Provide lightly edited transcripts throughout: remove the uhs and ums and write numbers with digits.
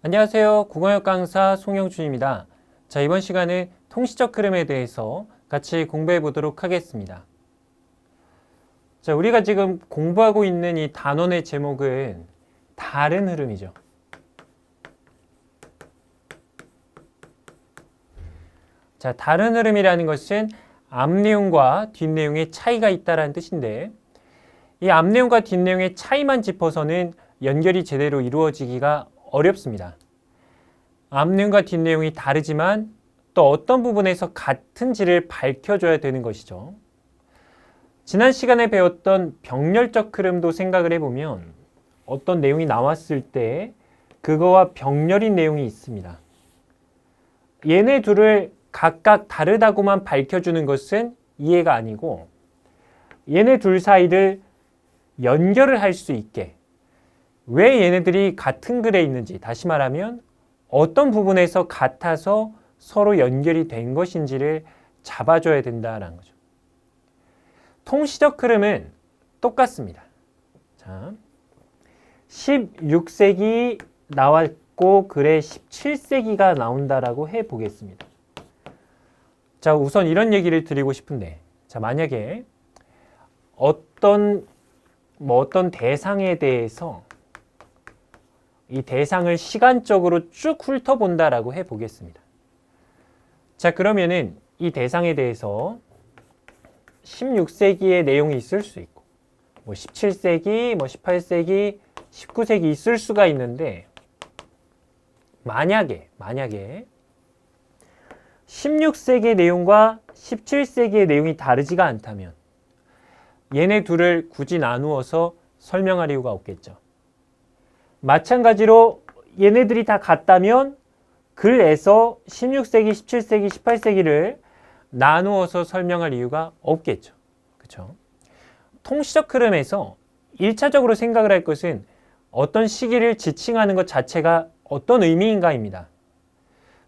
안녕하세요. 국어역 강사 송영준입니다. 자, 이번 시간은 통시적 흐름에 대해서 같이 공부해 보도록 하겠습니다. 자, 우리가 지금 공부하고 있는 이 단원의 제목은 다른 흐름이죠. 자, 다른 흐름이라는 것은 앞내용과 뒷내용의 차이가 있다는 뜻인데, 이 앞내용과 뒷내용의 차이만 짚어서는 연결이 제대로 이루어지기가 어렵습니다. 앞내용과 뒷내용이 다르지만 또 어떤 부분에서 같은지를 밝혀줘야 되는 것이죠. 지난 시간에 배웠던 병렬적 흐름도 생각을 해보면 어떤 내용이 나왔을 때 그거와 병렬인 내용이 있습니다. 얘네 둘을 각각 다르다고만 밝혀주는 것은 이해가 아니고 얘네 둘 사이를 연결을 할 수 있게 왜 얘네들이 같은 글에 있는지, 다시 말하면 어떤 부분에서 같아서 서로 연결이 된 것인지를 잡아줘야 된다는 거죠. 통시적 흐름은 똑같습니다. 자, 16세기 나왔고 글에 17세기가 나온다라고 해보겠습니다. 자, 우선 이런 얘기를 드리고 싶은데, 자, 만약에 어떤 대상에 대해서 이 대상을 시간적으로 쭉 훑어본다라고 해보겠습니다. 자, 그러면은 이 대상에 대해서 16세기의 내용이 있을 수 있고, 17세기, 18세기, 19세기 있을 수가 있는데, 만약에 16세기의 내용과 17세기의 내용이 다르지가 않다면 얘네 둘을 굳이 나누어서 설명할 이유가 없겠죠. 마찬가지로 얘네들이 다 같다면 글에서 16세기, 17세기, 18세기를 나누어서 설명할 이유가 없겠죠. 그렇죠? 통시적 흐름에서 1차적으로 생각을 할 것은 어떤 시기를 지칭하는 것 자체가 어떤 의미인가입니다.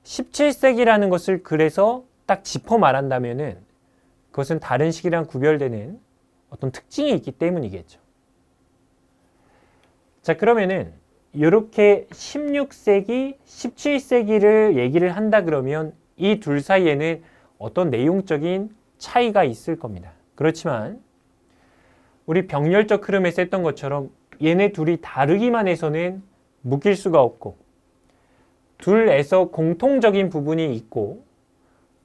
17세기라는 것을 글에서 딱 짚어 말한다면은 그것은 다른 시기랑 구별되는 어떤 특징이 있기 때문이겠죠. 자, 그러면은 이렇게 16세기, 17세기를 얘기를 한다 그러면 이 둘 사이에는 어떤 내용적인 차이가 있을 겁니다. 그렇지만 우리 병렬적 흐름에서 했던 것처럼 얘네 둘이 다르기만 해서는 묶일 수가 없고 둘에서 공통적인 부분이 있고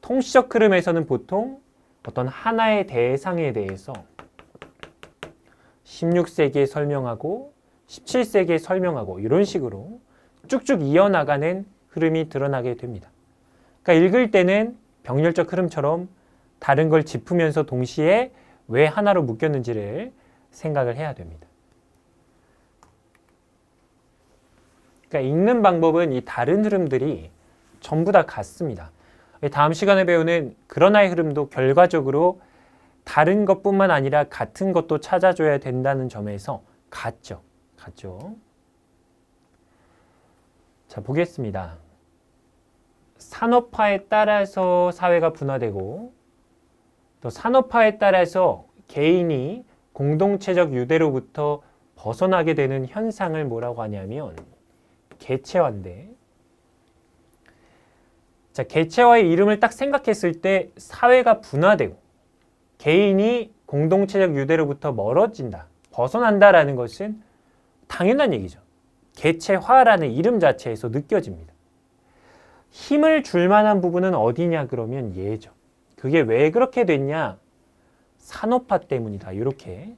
통시적 흐름에서는 보통 어떤 하나의 대상에 대해서 16세기에 설명하고 17세기에 설명하고 이런 식으로 쭉쭉 이어나가는 흐름이 드러나게 됩니다. 그러니까 읽을 때는 병렬적 흐름처럼 다른 걸 짚으면서 동시에 왜 하나로 묶였는지를 생각을 해야 됩니다. 그러니까 읽는 방법은 이 다른 흐름들이 전부 다 같습니다. 다음 시간에 배우는 그러나의 흐름도 결과적으로 다른 것뿐만 아니라 같은 것도 찾아줘야 된다는 점에서 같죠. 자, 보겠습니다. 산업화에 따라서 사회가 분화되고 또 산업화에 따라서 개인이 공동체적 유대로부터 벗어나게 되는 현상을 뭐라고 하냐면 개체화인데, 자, 개체화의 이름을 딱 생각했을 때 사회가 분화되고 개인이 공동체적 유대로부터 멀어진다, 벗어난다라는 것은 당연한 얘기죠. 개체화라는 이름 자체에서 느껴집니다. 힘을 줄 만한 부분은 어디냐 그러면 얘죠. 그게 왜 그렇게 됐냐? 산업화 때문이다. 이렇게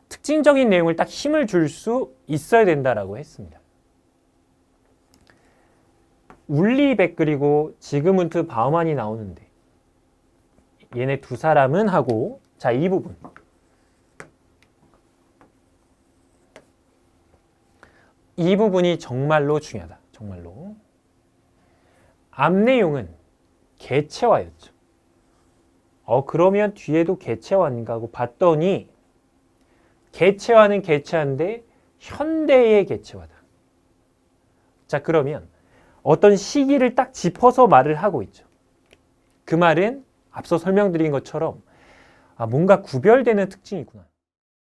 특징적인 내용을 딱 힘을 줄 수 있어야 된다라고 했습니다. 울리백 그리고 지그문트 바우만이 나오는데 얘네 두 사람은 하고, 자, 이 부분. 이 부분이 정말로 중요하다. 정말로. 앞 내용은 개체화였죠. 그러면 뒤에도 개체화인가 하고 봤더니 개체화는 개체화인데 현대의 개체화다. 자, 그러면 어떤 시기를 딱 짚어서 말을 하고 있죠. 그 말은 앞서 설명드린 것처럼 뭔가 구별되는 특징이 있구나.